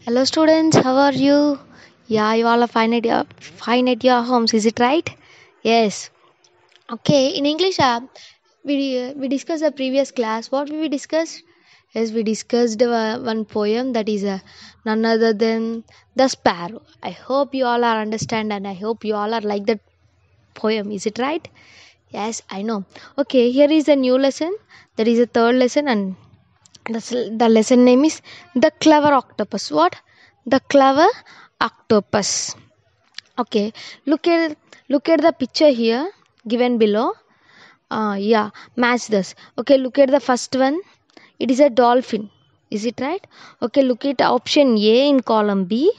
Hello students, how are you? Yeah, you all are fine at your homes, is it right? Yes. Okay, in English, we discussed the previous class. What we discussed? Yes, we discussed one poem that is none other than The Sparrow. I hope you all are understand and I hope you all are like that poem. Is it right? Yes, I know. Okay, here is a new lesson. That is a third lesson and the lesson name is The Clever Octopus. What? The Clever Octopus. Okay, look at look at the picture here given below. Yeah, match this. Okay, look at the first one. It is a dolphin. Is it right? Okay, look at option A in column B.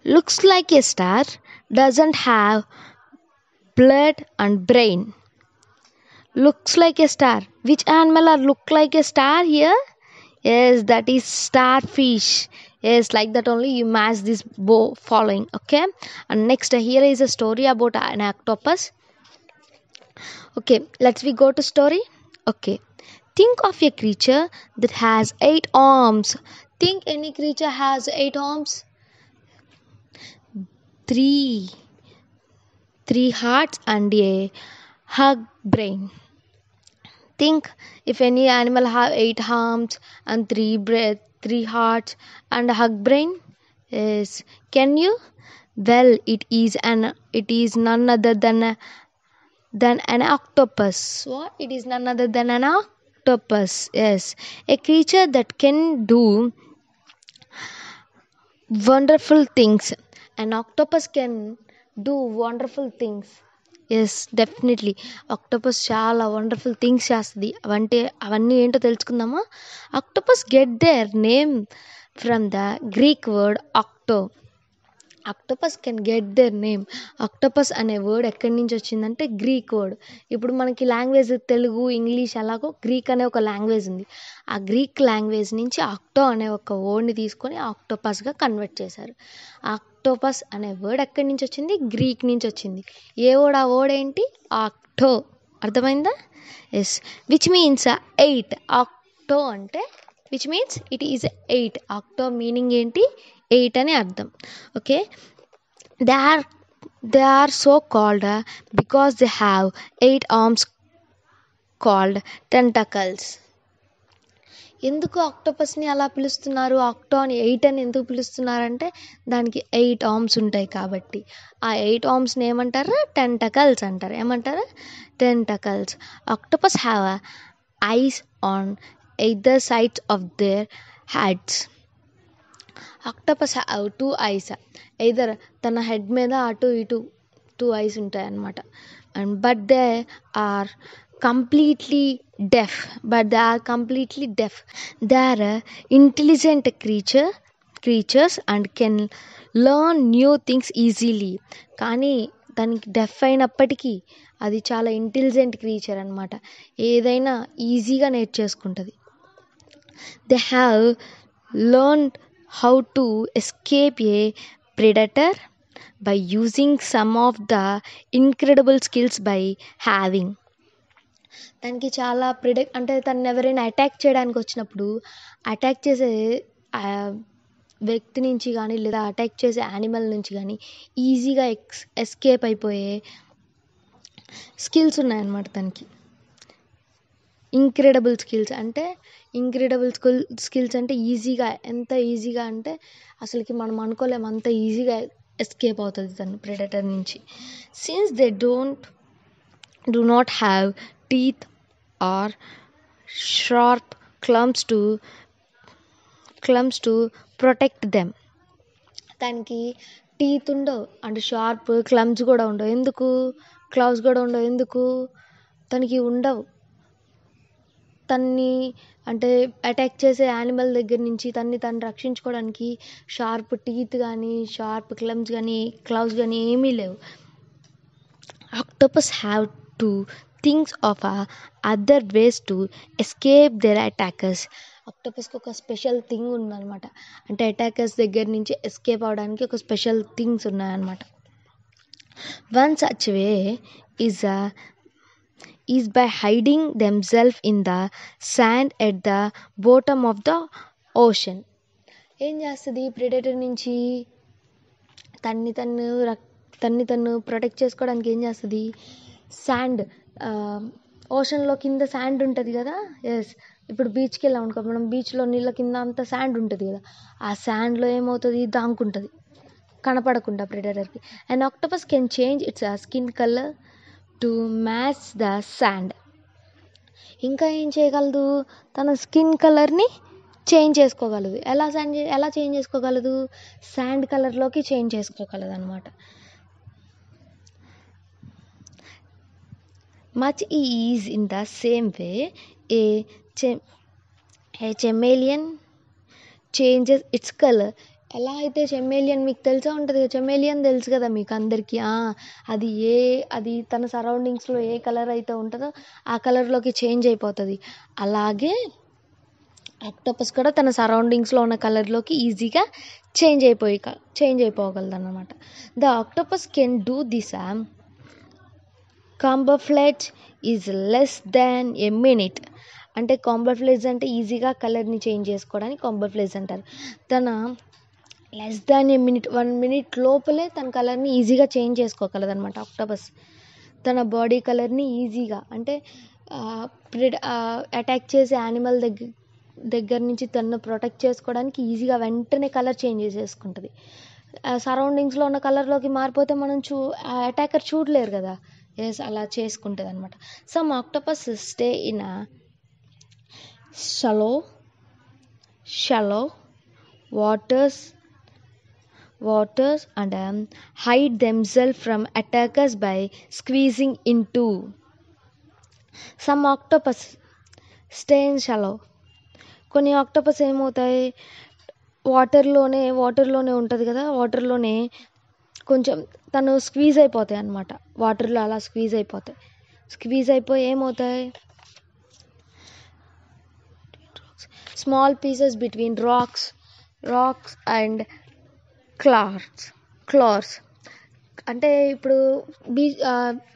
Looks like a star, doesn't have blood and brain. Looks like a star. Which animal are look like a star here? Yes, that is starfish. Yes, like that only you match this following. Okay, and next here is a story about an octopus. Okay, let's we go to story. Okay, think of a creature that has 8 arms. Think any creature has 8 arms. Three, three hearts and a hug brain. Think if any animal have 8 arms and three hearts and a hug brain. Yes, can you? Well, it is none other than an octopus. What? It is none other than an octopus. Yes, a creature that can do wonderful things. An octopus can do wonderful things. Yes definitely octopus చాలా wonderful things చేస్తుంది అవన్నీ ఏంటో తెలుసుకుందామా. Octopus get their name from the Greek word octopus can get their name. Octopus అనే word ఎక్కడి నుంచి వచ్చిందంటే Greek word. ఇప్పుడు మనకి లాంగ్వేజ్ తెలుగు ఇంగ్లీష్ అలాగో గ్రీక్ అనే ఒక లాంగ్వేజ్ ఉంది. ఆ గ్రీక్ లాంగ్వేజ్ నుంచి ఆక్టో అనే ఒక వర్డ్ని తీసుకొని ఆక్టోపస్గా కన్వర్ట్ చేశారు. ఆక్టోపస్ అనే వర్డ్ ఎక్కడి నుంచి వచ్చింది? గ్రీక్ నుంచి వచ్చింది. ఏ వర్డ్? ఆ వర్డ్ ఏంటి? ఆక్టో. అర్థమైందా? Yes, which means 8. ఆక్టో అంటే which means it is 8. Octo meaning ఏంటి? 8 అని అర్థం. Okay, they are so called because they have 8 arms called tentacles. ఎందుకు ఆక్టోపస్ని అలా పిలుస్తున్నారు? ఆక్టో అని 8 అని ఎందుకు పిలుస్తున్నారంటే దానికి 8 arms ఉంటాయి కాబట్టి. ఆ 8 armsని ఏమంటారు? టెంటకల్స్ అంటారు. ఏమంటారు? Tentacles. Octopus have eyes on either sides of their heads. Octopus have 2 eyes. Either తన హెడ్ మీద అటు ఇటు 2 eyes ఉంటాయి అన్నమాట. And but they are completely deaf. They are intelligent creatures and can learn new things easily. కానీ దానికి డెఫ్ అయినప్పటికీ అది చాలా ఇంటెలిజెంట్ క్రీచర్ అన్నమాట. ఏదైనా ఈజీగా నేర్చేసుకుంటుంది. They have learned how to escape a predator by using some of the incredible skills by having. దానికి చాలా అంటే తను ఎవరైనా అటాక్ చేయడానికి వచ్చినప్పుడు అటాక్ చేసే వ్యక్తి నుంచి కానీ లేదా అటాక్ చేసే యానిమల్ నుంచి కానీ ఈజీగా ఎస్కేప్ అయిపోయే స్కిల్స్ ఉన్నాయన్నమాట తనకి. ఇంక్రెడిబుల్ స్కిల్స్ అంటే ఈజీగా, ఎంత ఈజీగా అంటే అసలుకి మనం అనుకోలేము అంత ఈజీగా ఎస్కేప్ అవుతుంది తను ప్రెడేటర్ నుంచి. Since they do not have teeth or sharp clumps to protect them. దానికి టీత్ ఉండవు అండ్ షార్ప్ క్లమ్స్ కూడా ఉండవు. ఎందుకు? క్లౌస్ కూడా ఉండవు. ఎందుకు? తనకి ఉండవు. తన్ని అంటే అటాక్ చేసే యానిమల్ దగ్గర నుంచి తను రక్షించుకోవడానికి షార్ప్ టీత్ కానీ షార్ప్ క్లమ్స్ కానీ క్లౌస్ కానీ ఏమీ లేవు. Octopus have to thinks of other ways to escape their attackers. ఆక్టోపస్కి ఒక స్పెషల్ థింగ్ ఉందన్నమాట. అంటే అటాకర్స్ దగ్గర నుంచి ఎస్కేప్ అవడానికి ఒక స్పెషల్ థింగ్స్ ఉన్నాయన్నమాట. One such way is by hiding themselves in the sand at the bottom of the ocean. ఏం చేస్తుంది ప్రెడేటర్ నుంచి తన్ని తను తన్ని తను ప్రొటెక్ట్ చేసుకోవడానికి ఏం చేస్తుంది, శాండ్, ఓషన్లో కింద శాండ్ ఉంటుంది కదా. ఎస్, ఇప్పుడు బీచ్కి వెళ్ళాం అనుకో, మనం బీచ్లో నీళ్ళ కింద అంతా శాండ్ ఉంటుంది కదా, ఆ శాండ్లో ఏమవుతుంది, దాంకుంటుంది కనపడకుండా ప్రెడేటర్కి. And octopus can change its skin colour to match the sand. ఇంకా ఏం చేయగలదు, తన స్కిన్ కలర్ని చేంజ్ చేసుకోగలదు. ఎలా చేంజ్ చేసుకోగలదు, శాండ్ కలర్లోకి చేంజ్ చేసుకోగలదు అనమాట. Much is in the same way a chameleon changes its colour. ఎలా అయితే చెమేలియన్ మీకు తెలిసే ఉంటుంది కదా, చెమేలియన్ తెలుసు కదా మీకు అందరికీ. అది తన సరౌండింగ్స్లో ఏ కలర్ అయితే ఉంటుందో ఆ కలర్లోకి చేంజ్ అయిపోతుంది. అలాగే ఆక్టోపస్ కూడా తన సరౌండింగ్స్లో ఉన్న కలర్లోకి ఈజీగా చేంజ్ అయిపోగలదు అన్నమాట. The octopus can do this camouflage is less than a minute. అంటే కాంబఫ్లేజ్ అంటే ఈజీగా కలర్ని చేంజ్ చేసుకోవడానికి కాంబఫ్లేజ్ అంటారు. తన less than a minute, 1 minute లోపలే తన కలర్ని ఈజీగా చేంజ్ చేసుకోగలదు అనమాట ఆక్టోపస్. తన బాడీ కలర్ని ఈజీగా, అంటే అటాక్ చేసే యానిమల్ దగ్గర నుంచి తనను ప్రొటెక్ట్ చేసుకోవడానికి ఈజీగా వెంటనే కలర్ చేంజ్ చేసుకుంటుంది. సరౌండింగ్స్లో ఉన్న కలర్లోకి మారిపోతే మనం అటాకర్ చూడలేరు కదా. ఎస్, అలా చేసుకుంటుంది అనమాట. Some octopus stay in shallow waters and hide themselves from attackers by squeezing into. Some octopus stay in shallow. కొన్ని ఆక్టోపస్ ఏమవుతాయి, వాటర్లోనే ఉంటుంది కదా, వాటర్లోనే కొంచెం తను స్క్వీజ్ అయిపోతాయి అన్నమాట. వాటర్లో అలా స్క్వీజ్ అయిపోయి ఏమవుతాయి, small pieces between rocks and corals. అంటే ఇప్పుడు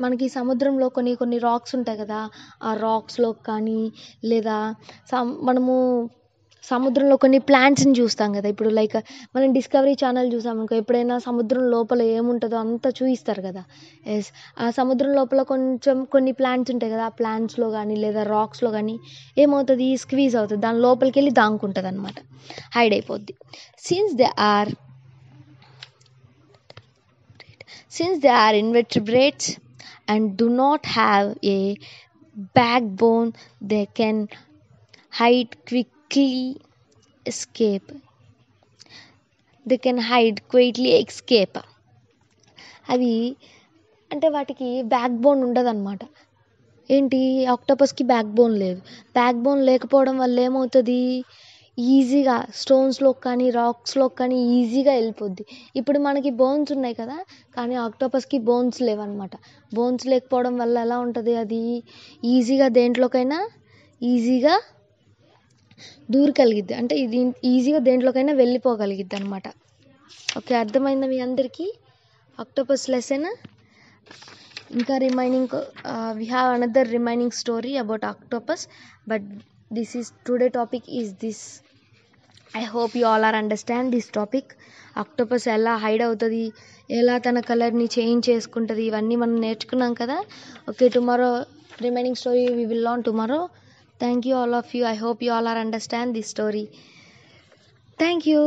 మనకి సముద్రంలో కొన్ని రాక్స్ ఉంటాయి కదా, ఆ రాక్స్లో కానీ లేదా మనము సముద్రంలో కొన్ని ప్లాంట్స్ని చూస్తాం కదా. ఇప్పుడు లైక్ మనం డిస్కవరీ ఛానల్ చూసాం అనుకో, ఎప్పుడైనా సముద్రం లోపల ఏముంటుందో అంతా చూపిస్తారు కదా. ఎస్, ఆ సముద్రం లోపల కొన్ని ప్లాంట్స్ ఉంటాయి కదా, ఆ ప్లాంట్స్లో కానీ లేదా రాక్స్లో కానీ ఏమవుతుంది, స్క్వీజ్ అవుతుంది, దాని లోపలికి వెళ్ళి దాంకుంటుంది అనమాట, హైడ్ అయిపోద్ది. Since they are invertebrates and do not have a backbone, they can hide quickly escape. అవి అంటే వాటికి బ్యాక్ బోన్ ఉండదన్నమాట. ఏంటి, ఆక్టోపస్కి బ్యాక్ బోన్ లేదు. బ్యాక్ బోన్ లేకపోవడం వల్ల ఏమవుతుంది, ఈజీగా స్టోన్స్లో కానీ రాక్స్లో కానీ ఈజీగా వెళ్ళిపోద్ది. ఇప్పుడు మనకి బోన్స్ ఉన్నాయి కదా, కానీ ఆక్టోపస్కి బోన్స్ లేవన్నమాట. బోన్స్ లేకపోవడం వల్ల ఎలా ఉంటుంది, అది ఈజీగా దేంట్లోకైనా ఈజీగా దూరగలిగిద్ది, అంటే ఇది ఈజీగా దేంట్లోకైనా వెళ్ళిపోగలిగిద్ది అనమాట. ఓకే, అర్థమైందా మీ అందరికీ ఆక్టోపస్ లెసన్? ఇంకా remaining we have another remaining story about octopus, but today topic is this. I hope you all are understand this topic. Octopus ఎలా హైడ్ అవుతుంది, ఎలా తన కలర్ని చేంజ్ చేసుకుంటుంది, ఇవన్నీ మనం నేర్చుకున్నాం కదా. Okay, tomorrow remaining story we will learn tomorrow. Thank you all of you. I hope you all are understand this story. Thank you.